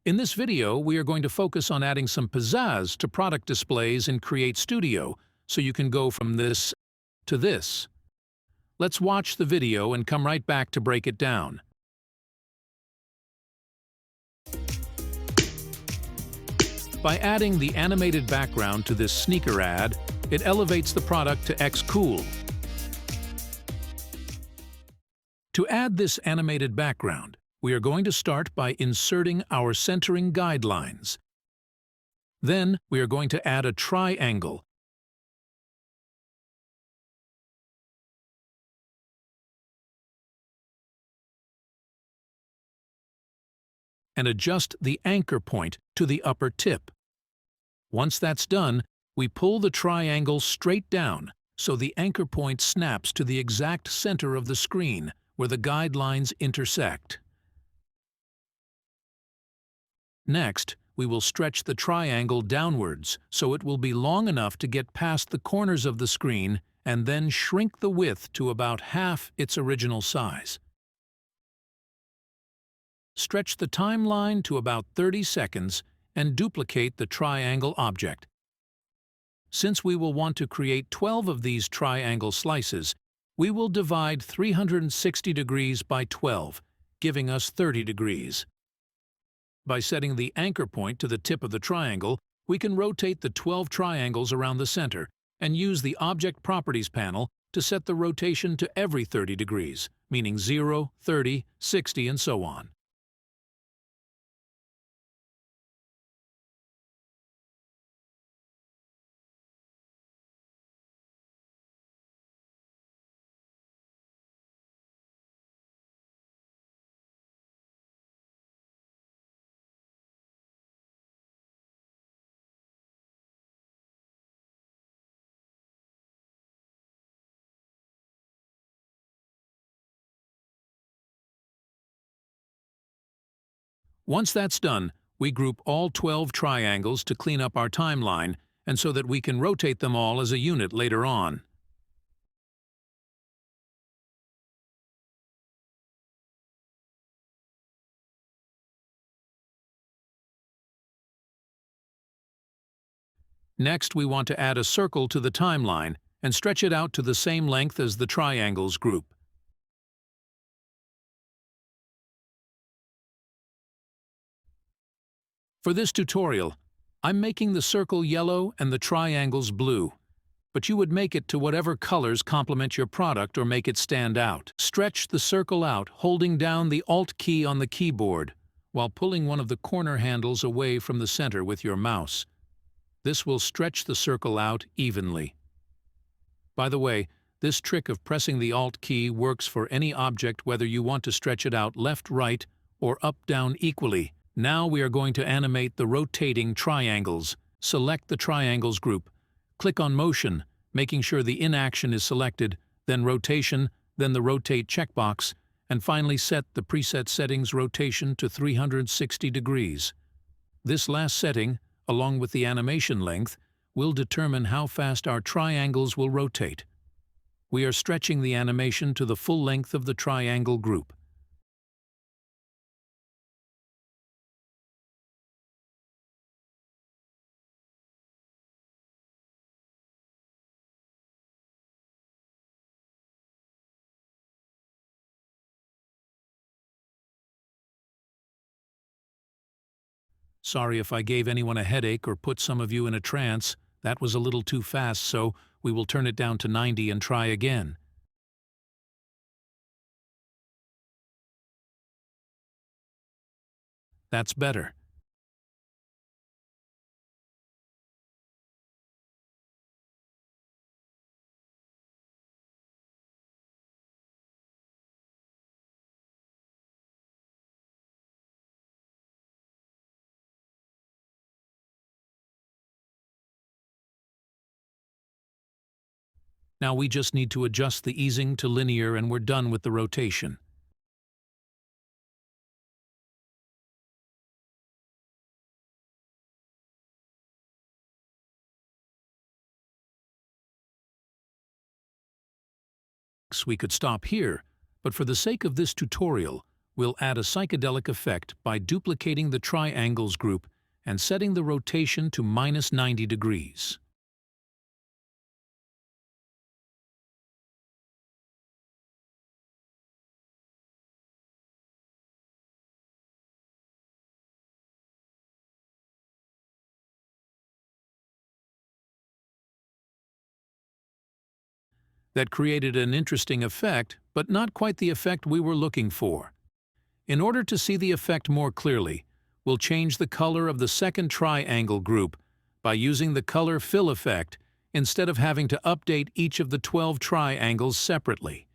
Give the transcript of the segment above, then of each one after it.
In this video, we are going to focus on adding some pizzazz to product displays in Create Studio, so you can go from this to this. Let's watch the video and come right back to break it down. By adding the animated background to this sneaker ad, it elevates the product to X-Cool. To add this animated background, we are going to start by inserting our centering guidelines. Then, we are going to add a triangle and adjust the anchor point to the upper tip. Once that's done, we pull the triangle straight down so the anchor point snaps to the exact center of the screen where the guidelines intersect. Next, we will stretch the triangle downwards so it will be long enough to get past the corners of the screen and then shrink the width to about half its original size. Stretch the timeline to about 30 seconds and duplicate the triangle object. Since we will want to create 12 of these triangle slices, we will divide 360 degrees by 12, giving us 30 degrees. By setting the anchor point to the tip of the triangle, we can rotate the 12 triangles around the center and use the Object Properties panel to set the rotation to every 30 degrees, meaning 0, 30, 60, and so on. Once that's done, we group all 12 triangles to clean up our timeline and so that we can rotate them all as a unit later on. Next, we want to add a circle to the timeline and stretch it out to the same length as the triangles group. For this tutorial, I'm making the circle yellow and the triangles blue, but you would make it to whatever colors complement your product or make it stand out. Stretch the circle out, holding down the Alt key on the keyboard, while pulling one of the corner handles away from the center with your mouse. This will stretch the circle out evenly. By the way, this trick of pressing the Alt key works for any object whether you want to stretch it out left, right, or up, down equally. Now we are going to animate the rotating triangles. Select the triangles group. Click on Motion, making sure the In Action is selected, then Rotation, then the Rotate checkbox, and finally set the preset settings rotation to 360 degrees. This last setting, along with the animation length, will determine how fast our triangles will rotate. We are stretching the animation to the full length of the triangle group. Sorry if I gave anyone a headache or put some of you in a trance. That was a little too fast, so we will turn it down to 90 and try again. That's better. Now we just need to adjust the easing to linear and we're done with the rotation. We could stop here, but for the sake of this tutorial, we'll add a psychedelic effect by duplicating the triangles group and setting the rotation to -90 degrees. That created an interesting effect, but not quite the effect we were looking for. In order to see the effect more clearly, we'll change the color of the second triangle group by using the color fill effect instead of having to update each of the 12 triangles separately.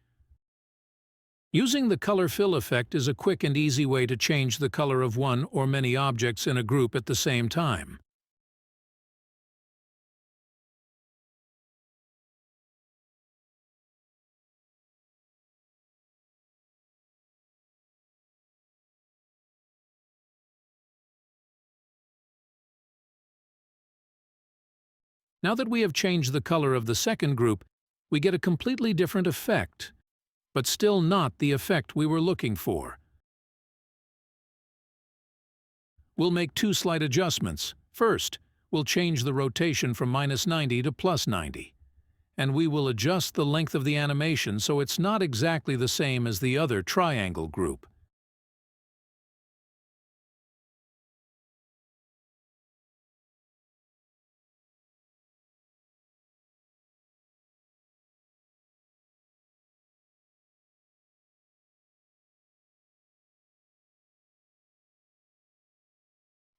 Using the color fill effect is a quick and easy way to change the color of one or many objects in a group at the same time. Now that we have changed the color of the second group, we get a completely different effect, but still not the effect we were looking for. We'll make two slight adjustments. First, we'll change the rotation from -90 to +90. And we will adjust the length of the animation so it's not exactly the same as the other triangle group.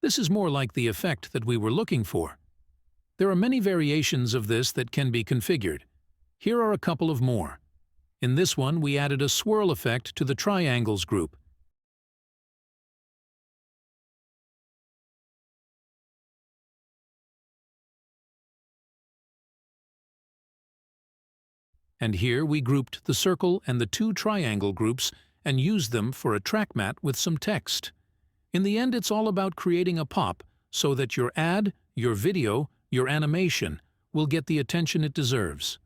This is more like the effect that we were looking for. There are many variations of this that can be configured. Here are a couple of more. In this one, we added a swirl effect to the triangles group. And here we grouped the circle and the two triangle groups and used them for a track mat with some text. In the end, it's all about creating a pop so that your ad, your video, your animation will get the attention it deserves.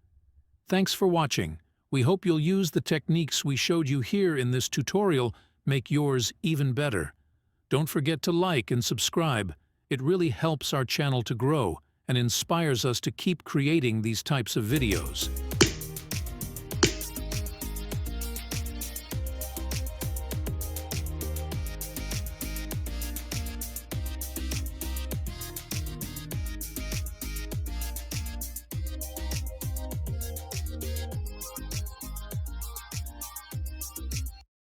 Thanks for watching. We hope you'll use the techniques we showed you here in this tutorial, make yours even better. Don't forget to like and subscribe. It really helps our channel to grow and inspires us to keep creating these types of videos.